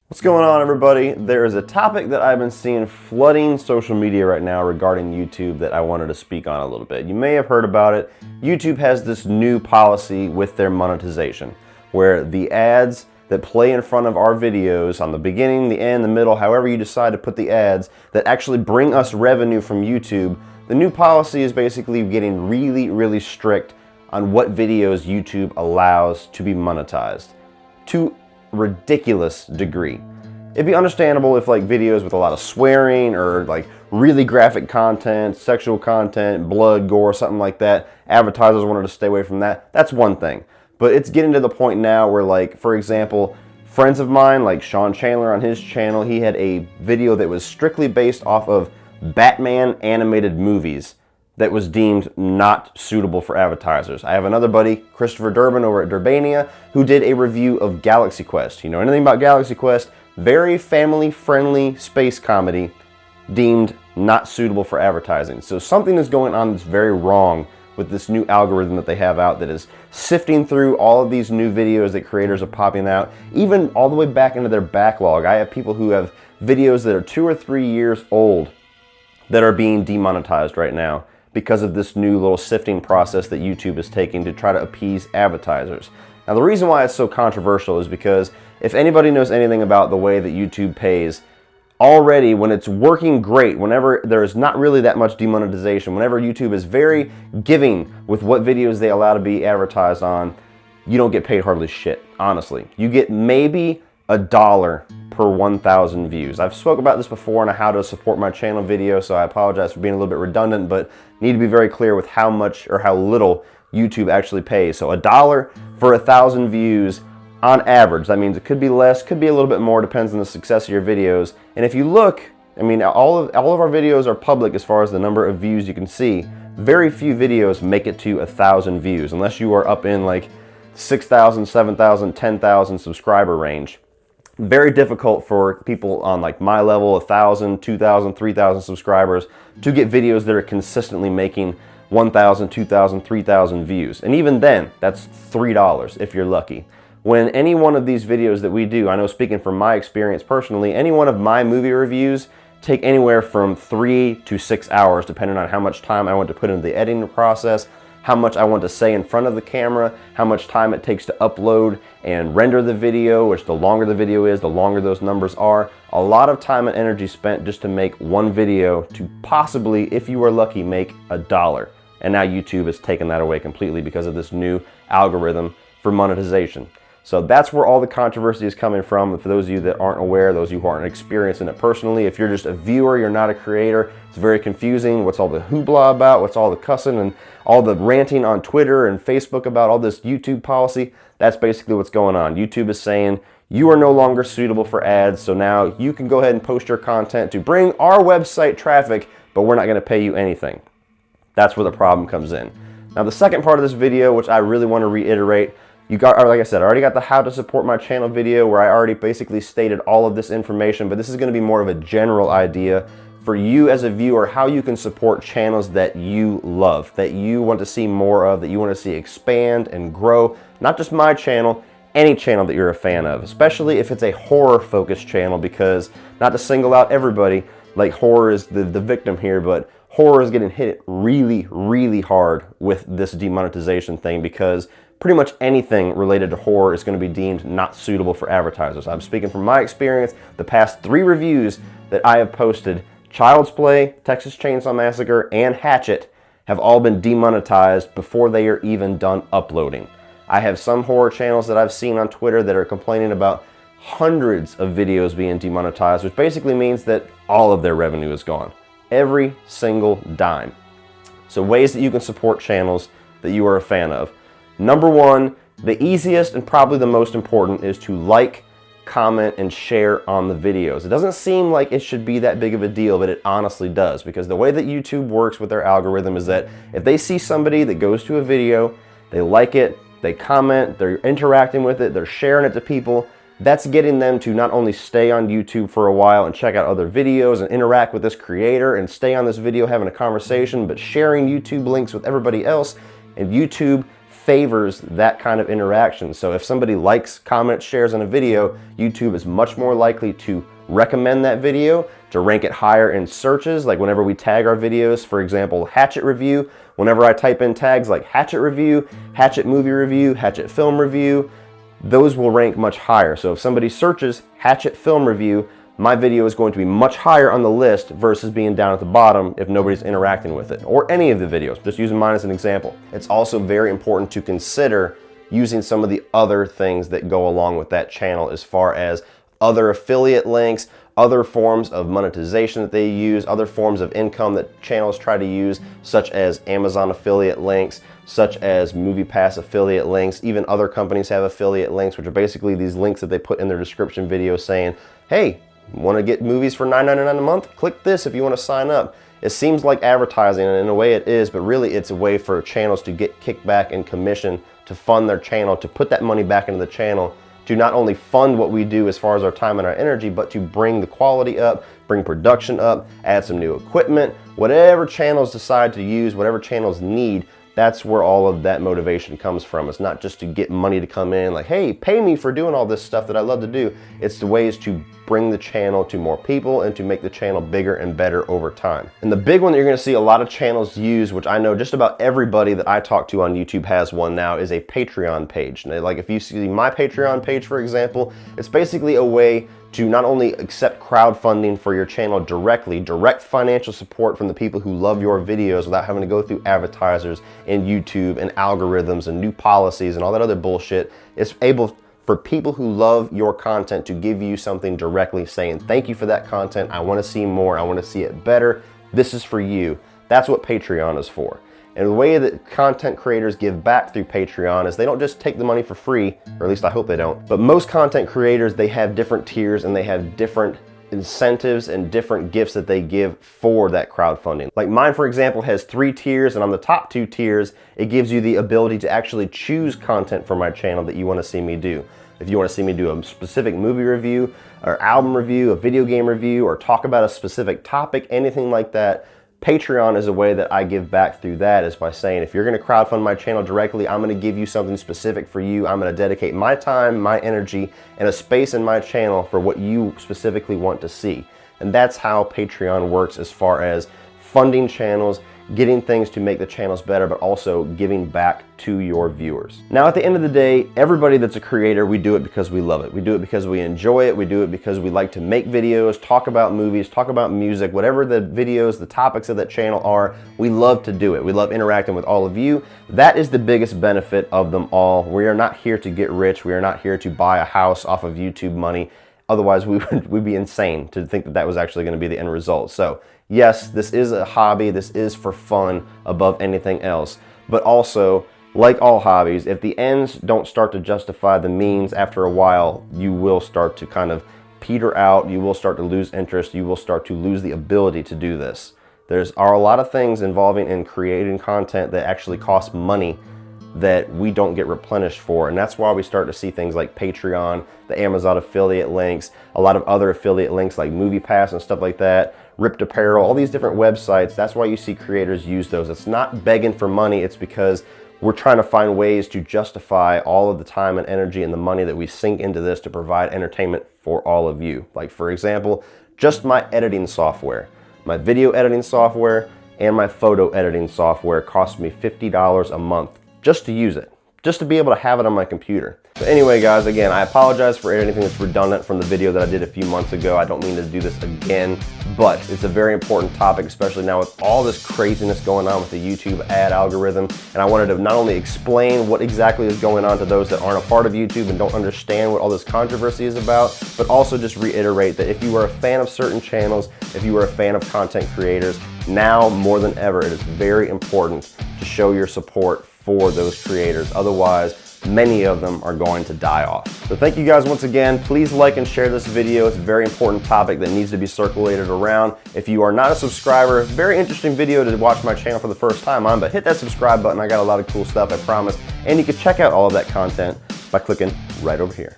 What's going on, everybody? There is a topic that I've been seeing flooding social media right now regarding YouTube that I wanted to speak on a little bit. You may have heard about it. YouTube has this new policy with their monetization, where the ads that play in front of our videos on the beginning, the end, the middle, however you decide to put the ads that actually bring us revenue from YouTube, the new policy is basically getting really strict on what videos YouTube allows to be monetized to ridiculous degree. It'd be understandable if like videos with a lot of swearing or like really graphic content, sexual content, blood, gore, something like that, advertisers wanted to stay away from that. That's one thing. But it's getting to the point now where, like, for example, friends of mine, like Sean Chandler on his channel, he had a video that was strictly based off of Batman animated movies that was deemed not suitable for advertisers. I have another buddy, Christopher Durbin over at Durbania, who did a review of Galaxy Quest. You know anything about Galaxy Quest? Very family-friendly space comedy deemed not suitable for advertising. So something is going on that's very wrong with this new algorithm that they have out that is sifting through all of these new videos that creators are popping out, even all the way back into their backlog. I have people who have videos that are 2 or 3 years old that are being demonetized right now because of this new little sifting process that YouTube is taking to try to appease advertisers. Now, the reason why it's so controversial is because if anybody knows anything about the way that YouTube pays, already when it's working great, whenever there's not really that much demonetization, whenever YouTube is very giving with what videos they allow to be advertised on, you don't get paid hardly shit, honestly. You get maybe $1 per 1,000 views. I've spoke about this before in a how to support my channel video, so I apologize for being a little bit redundant, but need to be very clear with how much or how little YouTube actually pays. So $1 for 1,000 views on average. That means it could be less, could be a little bit more, depends on the success of your videos. And if you look, I mean, all of our videos are public as far as the number of views you can see. Very few videos make it to 1,000 views, unless you are up in like 6,000, 7,000, 10,000 subscriber range. Very difficult for people on like my level, 1,000, 2,000, 3,000 subscribers to get videos that are consistently making 1,000, 2,000, 3,000 views. And even then, that's $3 if you're lucky. When any one of these videos that we do, I know speaking from my experience personally, any one of my movie reviews take anywhere from 3 to 6 hours, depending on how much time I want to put into the editing process, how much I want to say in front of the camera, how much time it takes to upload and render the video, which the longer the video is, the longer those numbers are. A lot of time and energy spent just to make one video to possibly, if you are lucky, make $1. And now YouTube has taken that away completely because of this new algorithm for monetization. So that's where all the controversy is coming from. For those of you that aren't aware, those of you who aren't experiencing it personally, if you're just a viewer, you're not a creator, it's very confusing. What's all the hoopla about? What's all the cussing and all the ranting on Twitter and Facebook about all this YouTube policy? That's basically what's going on. YouTube is saying, you are no longer suitable for ads, so now you can go ahead and post your content to bring our website traffic, but we're not going to pay you anything. That's where the problem comes in. Now, the second part of this video, which I really want to reiterate, like I said, I already got the how to support my channel video where I already basically stated all of this information, but this is going to be more of a general idea for you as a viewer, how you can support channels that you love, that you want to see more of, that you want to see expand and grow. Not just my channel, any channel that you're a fan of, especially if it's a horror-focused channel, because not to single out everybody, like horror is the victim here, but horror is getting hit really hard with this demonetization thing because pretty much anything related to horror is going to be deemed not suitable for advertisers. I'm speaking from my experience. The past 3 reviews that I have posted, Child's Play, Texas Chainsaw Massacre, and Hatchet, have all been demonetized before they are even done uploading. I have some horror channels that I've seen on Twitter that are complaining about hundreds of videos being demonetized, which basically means that all of their revenue is gone. Every single dime. So ways that you can support channels that you are a fan of. Number one, the easiest and probably the most important is to like, comment, and share on the videos. It doesn't seem like it should be that big of a deal, but it honestly does, because the way that YouTube works with their algorithm is that if they see somebody that goes to a video, they like it, they comment, they're interacting with it, they're sharing it to people, that's getting them to not only stay on YouTube for a while and check out other videos and interact with this creator and stay on this video having a conversation, but sharing YouTube links with everybody else, and YouTube favors that kind of interaction. So if somebody likes, comments, shares on a video, YouTube is much more likely to recommend that video, to rank it higher in searches. Like whenever we tag our videos, for example, Hatchet Review, whenever I type in tags like Hatchet Review, Hatchet Movie Review, Hatchet Film Review, those will rank much higher. So if somebody searches Hatchet Film Review, my video is going to be much higher on the list versus being down at the bottom if nobody's interacting with it, or any of the videos, just using mine as an example. It's also very important to consider using some of the other things that go along with that channel, as far as other affiliate links, other forms of monetization that they use, other forms of income that channels try to use, such as Amazon affiliate links, such as MoviePass affiliate links. Even other companies have affiliate links, which are basically these links that they put in their description video saying, hey, want to get movies for $9.99 a month? Click this if you want to sign up. It seems like advertising, and in a way it is, but really it's a way for channels to get kickback and commission to fund their channel, to put that money back into the channel, to not only fund what we do as far as our time and our energy, but to bring the quality up, bring production up, add some new equipment, whatever channels decide to use, whatever channels need. That's where all of that motivation comes from. It's not just to get money to come in, like, hey, pay me for doing all this stuff that I love to do. It's the ways to bring the channel to more people and to make the channel bigger and better over time. And the big one that you're gonna see a lot of channels use, which I know just about everybody that I talk to on YouTube has one now, is a Patreon page. And like if you see my Patreon page, for example, it's basically a way to not only accept crowdfunding for your channel directly, direct financial support from the people who love your videos without having to go through advertisers and YouTube and algorithms and new policies and all that other bullshit. It's able for people who love your content to give you something directly, saying, thank you for that content, I want to see more, I want to see it better, this is for you. That's what Patreon is for. And the way that content creators give back through Patreon is they don't just take the money for free, or at least I hope they don't, but most content creators, they have different tiers and they have different incentives and different gifts that they give for that crowdfunding. Like mine, for example, has 3 tiers, and on the top 2 tiers, it gives you the ability to actually choose content for my channel that you want to see me do. If you want to see me do a specific movie review, or album review, a video game review, or talk about a specific topic, anything like that, Patreon is a way that I give back through that, is by saying, if you're going to crowdfund my channel directly, I'm going to give you something specific for you. I'm going to dedicate my time, my energy, and a space in my channel for what you specifically want to see. And that's how Patreon works as far as funding channels, getting things to make the channels better, but also giving back to your viewers. Now, at the end of the day, everybody that's a creator, we do it because we love it. We do it because we enjoy it. We do it because we like to make videos, talk about movies, talk about music, whatever the videos, the topics of that channel are, we love to do it. We love interacting with all of you. That is the biggest benefit of them all. We are not here to get rich. We are not here to buy a house off of YouTube money. Otherwise, we'd be insane to think that that was actually going to be the end result. So yes, this is a hobby. This is for fun above anything else. But also, like all hobbies, if the ends don't start to justify the means, after a while, you will start to kind of peter out. You will start to lose interest. You will start to lose the ability to do this. There are a lot of things involving in creating content that actually cost money that we don't get replenished for, and that's why we start to see things like Patreon, the Amazon affiliate links, a lot of other affiliate links like MoviePass and stuff like that, Ripped Apparel, all these different websites. That's why you see creators use those. It's not begging for money, it's because we're trying to find ways to justify all of the time and energy and the money that we sink into this to provide entertainment for all of you. Like, for example, just my editing software, my video editing software and my photo editing software cost me $50 a month just to use it, just to be able to have it on my computer. So anyway, guys, again, I apologize for anything that's redundant from the video that I did a few months ago. I don't mean to do this again, but it's a very important topic, especially now with all this craziness going on with the YouTube ad algorithm. And I wanted to not only explain what exactly is going on to those that aren't a part of YouTube and don't understand what all this controversy is about, but also just reiterate that if you are a fan of certain channels, if you are a fan of content creators, now more than ever, it is very important to show your support for those creators. Otherwise, many of them are going to die off. So thank you guys once again. Please like and share this video. It's a very important topic that needs to be circulated around. If you are not a subscriber, very interesting video to watch my channel for the first time on, but hit that subscribe button. I got a lot of cool stuff, I promise. And you can check out all of that content by clicking right over here.